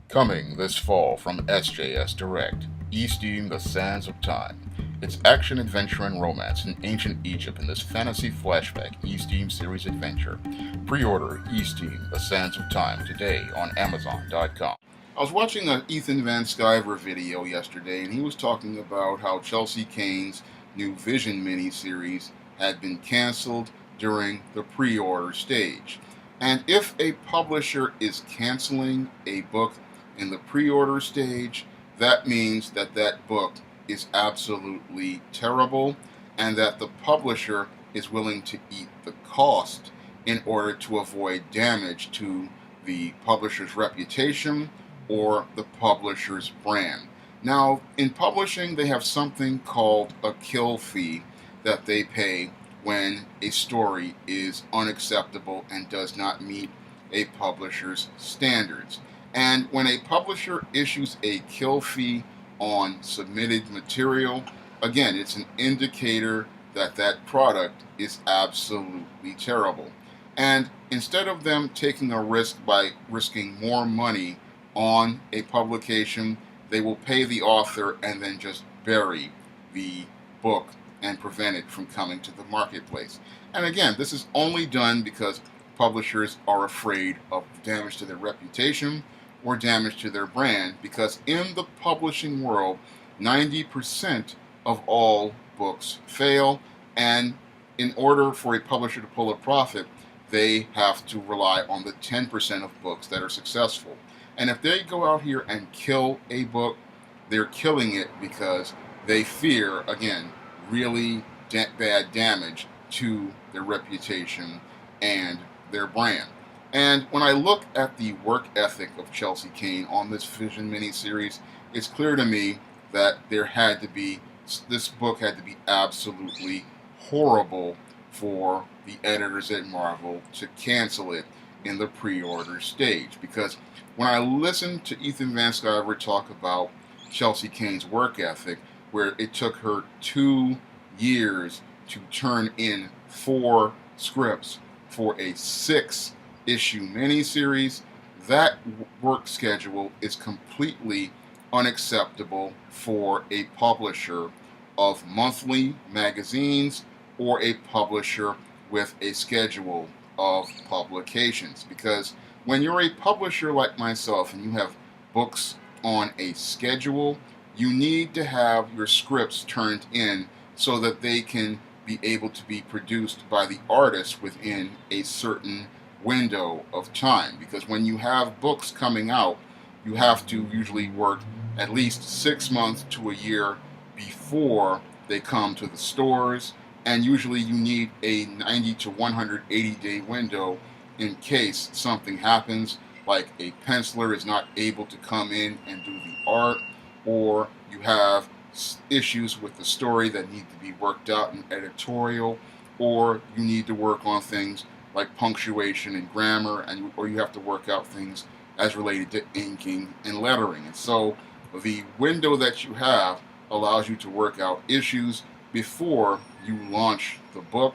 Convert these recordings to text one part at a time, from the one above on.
Coming this fall from SJS Direct, Easting the Sands of Time. It's action, adventure, and romance in ancient Egypt in this fantasy flashback Easting series adventure. Pre-order Easting the Sands of Time today on Amazon.com. I was watching an Ethan Van Sciver video yesterday, and he was talking about how Chelsea Cain's new Vision miniseries had been canceled during the pre-order stage. And if a publisher is canceling a book in the pre-order stage, that means that that book is absolutely terrible and that the publisher is willing to eat the cost in order to avoid damage to the publisher's reputation or the publisher's brand. Now, in publishing, they have something called a kill fee that they pay when a story is unacceptable and does not meet a publisher's standards. And when a publisher issues a kill fee on submitted material, again, it's an indicator that that product is absolutely terrible. And instead of them taking a risk by risking more money on a publication, they will pay the author and then just bury the book and prevent it from coming to the marketplace. And again, this is only done because publishers are afraid of damage to their reputation or damage to their brand, because in the publishing world, 90% of all books fail, and in order for a publisher to pull a profit, they have to rely on the 10% of books that are successful. And if they go out here and kill a book, they're killing it because they fear, again, really bad damage to their reputation and their brand. And when I look at the work ethic of Chelsea Cain on this Vision miniseries, it's clear to me that this book had to be absolutely horrible for the editors at Marvel to cancel it in the pre-order stage. Because when I listened to Ethan Van Sciver talk about Chelsea Cain's work ethic, where it took her 2 years to turn in 4 scripts for a 6-issue miniseries, that work schedule is completely unacceptable for a publisher of monthly magazines or a publisher with a schedule of publications. Because when you're a publisher like myself and you have books on a schedule, you need to have your scripts turned in so that they can be able to be produced by the artist within a certain window of time. Because when you have books coming out, you have to usually work at least 6 months to a year before they come to the stores, and usually you need a 90 to 180 day window in case something happens, like a penciler is not able to come in and do the art, or you have issues with the story that need to be worked out in editorial, or you need to work on things like punctuation and grammar, or you have to work out things as related to inking and lettering. And so the window that you have allows you to work out issues before you launch the book.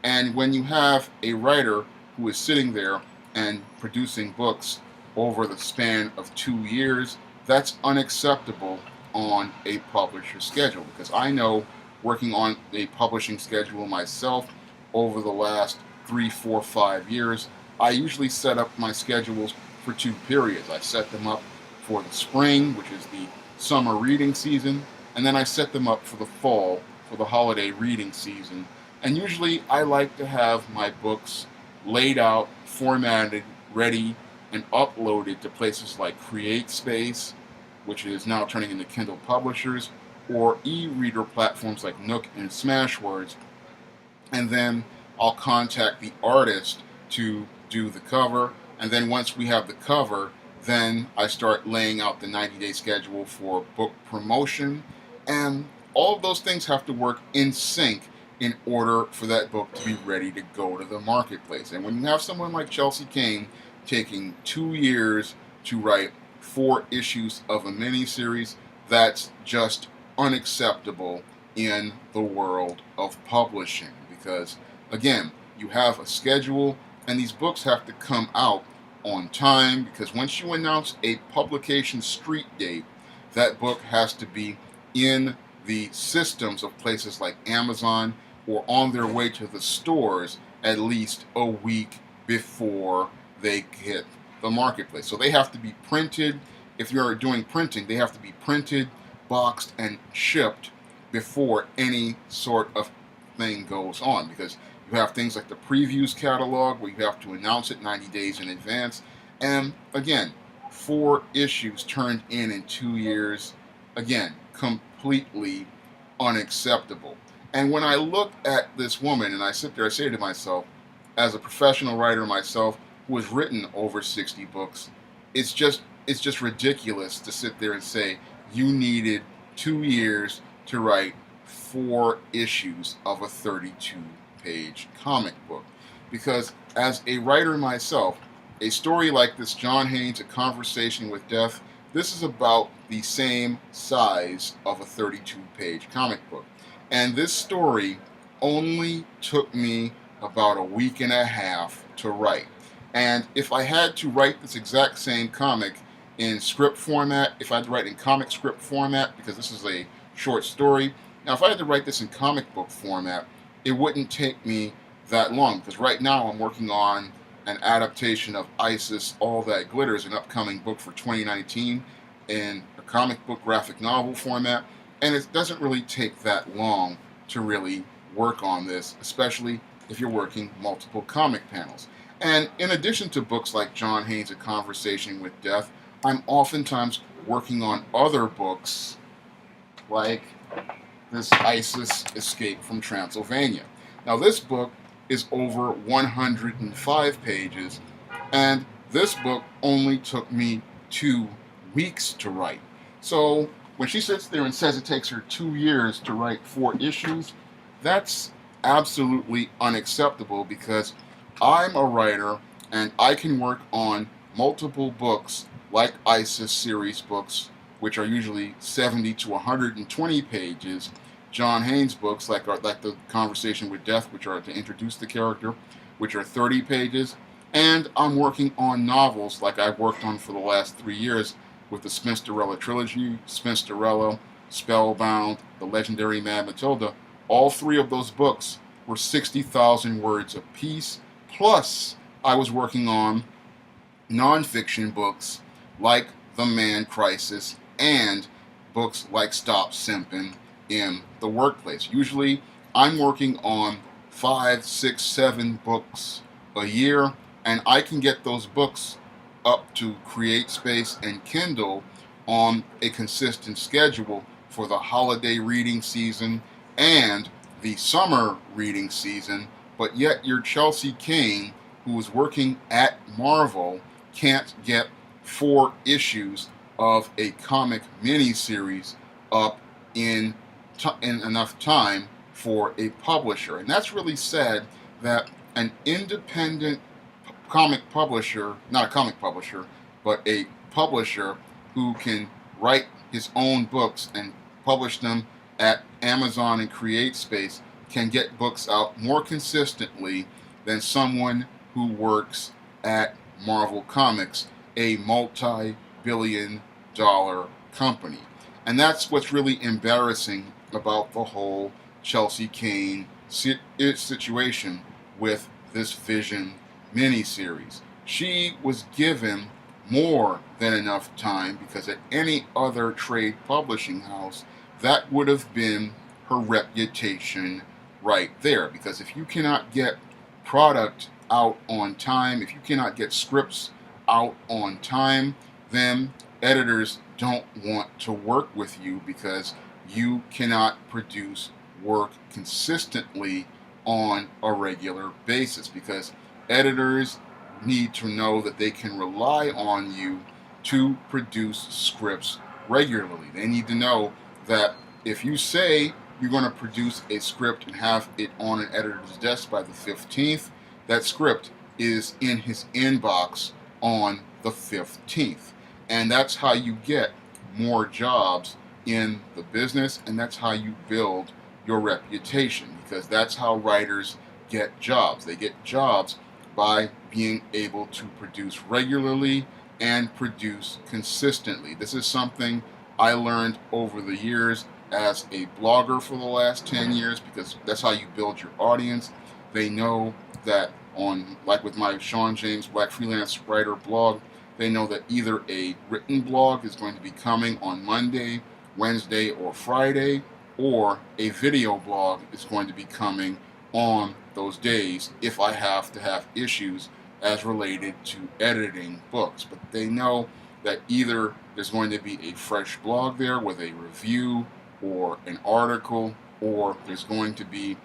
And when you have a writer who is sitting there and producing books over the span of 2 years, that's unacceptable on a publisher schedule. Because I know, working on a publishing schedule myself over the last 3, 4, 5 years, I usually set up my schedules for 2 periods. I set them up for the spring, which is the summer reading season, and then I set them up for the fall, for the holiday reading season. And usually I like to have my books laid out, formatted, ready, and uploaded to places like CreateSpace, which is now turning into Kindle Publishers, or e-reader platforms like Nook and Smashwords. And then I'll contact the artist to do the cover. And then once we have the cover, then I start laying out the 90-day schedule for book promotion. And all of those things have to work in sync in order for that book to be ready to go to the marketplace. And when you have someone like Chelsea Cain taking 2 years to write 4 issues of a miniseries, that's just unacceptable in the world of publishing. Because, again, you have a schedule, and these books have to come out on time, because once you announce a publication street date, that book has to be in the systems of places like Amazon or on their way to the stores at least a week before they hit the marketplace. So they have to be printed. If you're doing printing, they have to be printed, boxed, and shipped before any sort of thing goes on, because you have things like the previews catalog where you have to announce it 90 days in advance. And again, 4 issues turned in 2 years. Again, completely unacceptable. And when I look at this woman and I sit there, I say to myself, as a professional writer myself who has written over 60 books, it's just ridiculous to sit there and say you needed 2 years to write 4 issues of a 32-page comic book. Because as a writer myself, a story like this, John Haynes, A Conversation with Death, this is about the same size of a 32-page comic book. And this story only took me about a week and a half to write. And if I had to write this exact same comic in script format, if I had to write in comic script format, because this is a short story, now if I had to write this in comic book format, it wouldn't take me that long, because right now I'm working on an adaptation of ISIS, All That Glitters, an upcoming book for 2019 in a comic book graphic novel format, and it doesn't really take that long to really work on this, especially if you're working multiple comic panels. And in addition to books like John Haynes' A Conversation with Death, I'm oftentimes working on other books like this ISIS Escape from Transylvania. Now this book is over 105 pages, and this book only took me 2 weeks to write. So when she sits there and says it takes her 2 years to write 4 issues, that's absolutely unacceptable, because I'm a writer and I can work on multiple books like ISIS series books, which are usually 70 to 120 pages, John Haynes books like The Conversation with Death, which are to introduce the character, which are 30 pages, and I'm working on novels like I've worked on for the last 3 years with the Spinsterella trilogy, Spinsterella, Spellbound, The Legendary Mad Matilda. All 3 of those books were 60,000 words apiece, plus I was working on nonfiction books like The Man Crisis and books like Stop Simpin' in the Workplace. Usually I'm working on 5, 6, 7 books a year, and I can get those books up to CreateSpace and Kindle on a consistent schedule for the holiday reading season and the summer reading season, but yet your Chelsea Cain, who is working at Marvel, can't get 4 issues of a comic miniseries up in enough time for a publisher. And that's really sad that an independent comic publisher, not a comic publisher, but a publisher who can write his own books and publish them at Amazon and CreateSpace, can get books out more consistently than someone who works at Marvel Comics, a multi-billion-dollar company. And that's what's really embarrassing about the whole Chelsea Cain situation with this Vision miniseries. She was given more than enough time, because at any other trade publishing house, that would have been her reputation right there. Because if you cannot get product out on time, if you cannot get scripts out on time, then editors don't want to work with you, because you cannot produce work consistently on a regular basis, because editors need to know that they can rely on you to produce scripts regularly. They need to know that if you say you're going to produce a script and have it on an editor's desk by the 15th, that script is in his inbox on the 15th. And that's how you get more jobs in the business, and that's how you build your reputation, because that's how writers get jobs. They get jobs by being able to produce regularly and produce consistently. This is something I learned over the years as a blogger for the last 10 years, because that's how you build your audience. They know that on, like with my Shawn James Black Freelance Writer blog, they know that either a written blog is going to be coming on Monday, Wednesday, or Friday, or a video blog is going to be coming on those days if I have to have issues as related to editing books. But they know that either there's going to be a fresh blog there with a review or an article, or there's going to be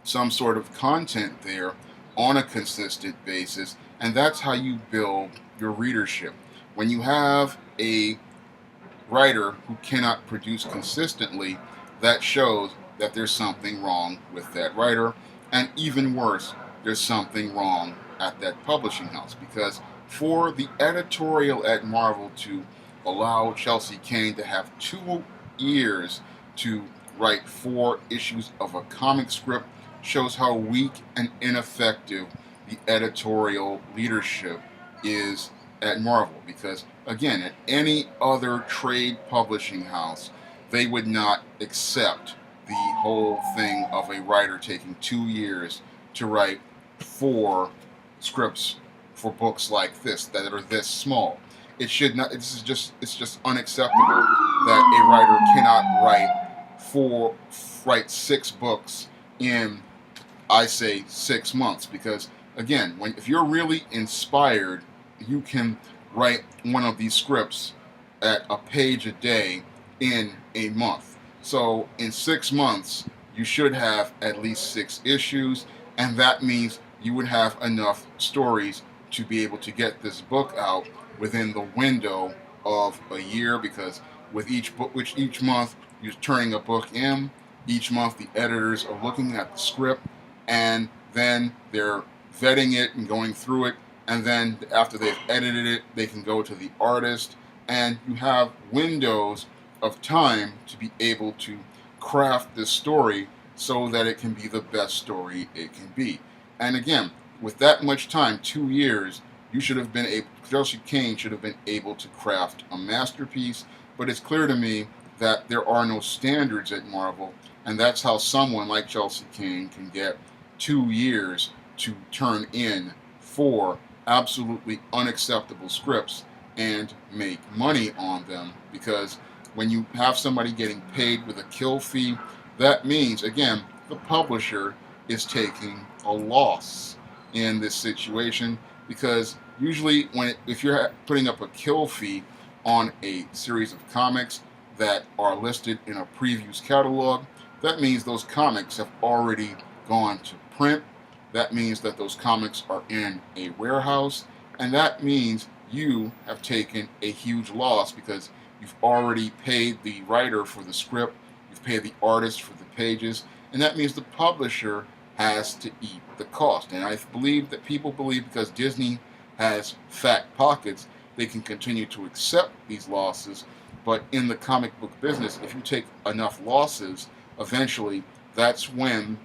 some sort of content there on a consistent basis, and that's how you build your readership. When you have a writer who cannot produce consistently, that shows that there's something wrong with that writer, and even worse, there's something wrong at that publishing house, because for the editorial at Marvel to allow Chelsea Cain to have 2 years to write 4 issues of a comic script shows how weak and ineffective the editorial leadership is at Marvel. Because again, at any other trade publishing house, they would not accept the whole thing of a writer taking 2 years to write 4 scripts for books like this that are this small. It should not. It's just unacceptable that a writer cannot write 6 books in, I say, 6 months. Because again, if you're really inspired, you can write one of these scripts at a page a day in a month. So in 6 months, you should have at least 6 issues, and that means you would have enough stories to be able to get this book out within the window of a year. Because with each month you're turning a book in, each month the editors are looking at the script, and then they're vetting it and going through it, and then after they've edited it, they can go to the artist, and you have windows of time to be able to craft this story so that it can be the best story it can be. And again, with that much time, 2 years, Chelsea Cain should have been able to craft a masterpiece. But it's clear to me that there are no standards at Marvel, and that's how someone like Chelsea Cain can get 2 years to turn in 4 absolutely unacceptable scripts and make money on them. Because when you have somebody getting paid with a kill fee, that means, again, the publisher is taking a loss in this situation. Because usually if you're putting up a kill fee on a series of comics that are listed in a previews catalog, that means those comics have already gone to print. That means that those comics are in a warehouse, and that means you have taken a huge loss, because you've already paid the writer for the script, you've paid the artist for the pages, and that means the publisher has to eat the cost. And I believe that people believe because Disney has fat pockets, they can continue to accept these losses. But in the comic book business, if you take enough losses, eventually that's when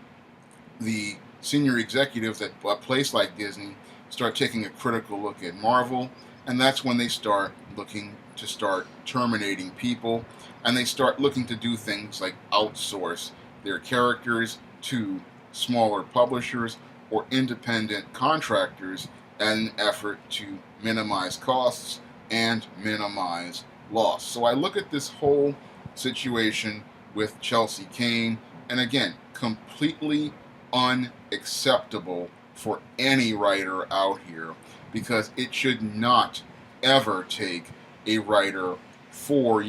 the senior executives at a place like Disney start taking a critical look at Marvel, and that's when they start looking to start terminating people, and they start looking to do things like outsource their characters to smaller publishers or independent contractors in an effort to minimize costs and minimize loss. So I look at this whole situation with Chelsea Cain, and again, completely unacceptable for any writer out here, because it should not ever take a writer 2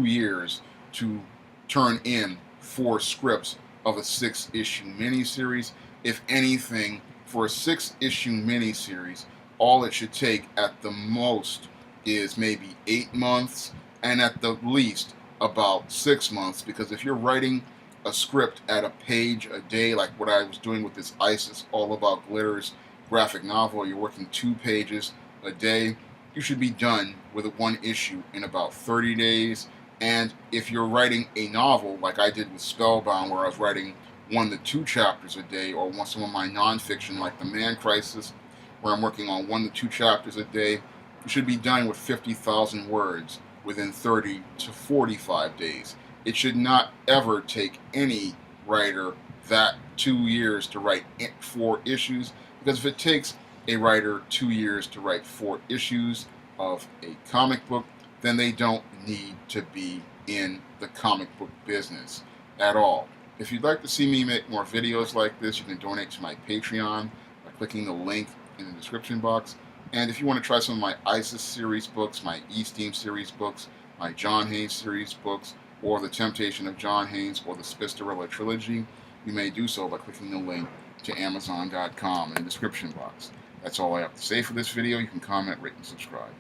years to turn in 4 scripts of a 6-issue miniseries. If anything, for a 6-issue miniseries, all it should take at the most is maybe 8 months, and at the least about 6 months. Because if you're writing a script at a page a day, like what I was doing with this ISIS All About Glitters graphic novel, you're working 2 pages a day, you should be done with 1 issue in about 30 days. And if you're writing a novel, like I did with Spellbound, where I was writing 1 to 2 chapters a day, or want some of my nonfiction like The Man Crisis, where I'm working on 1 to 2 chapters a day, you should be done with 50,000 words within 30 to 45 days. It should not ever take any writer that 2 years to write 4 issues, because if it takes a writer 2 years to write 4 issues of a comic book, then they don't need to be in the comic book business at all. If you'd like to see me make more videos like this, you can donate to my Patreon by clicking the link in the description box. And if you want to try some of my ISIS series books, my East-Team series books, my John Haynes series books, or The Temptation of John Haynes, or the Spistarella trilogy, you may do so by clicking the link to Amazon.com in the description box. That's all I have to say for this video. You can comment, rate, and subscribe.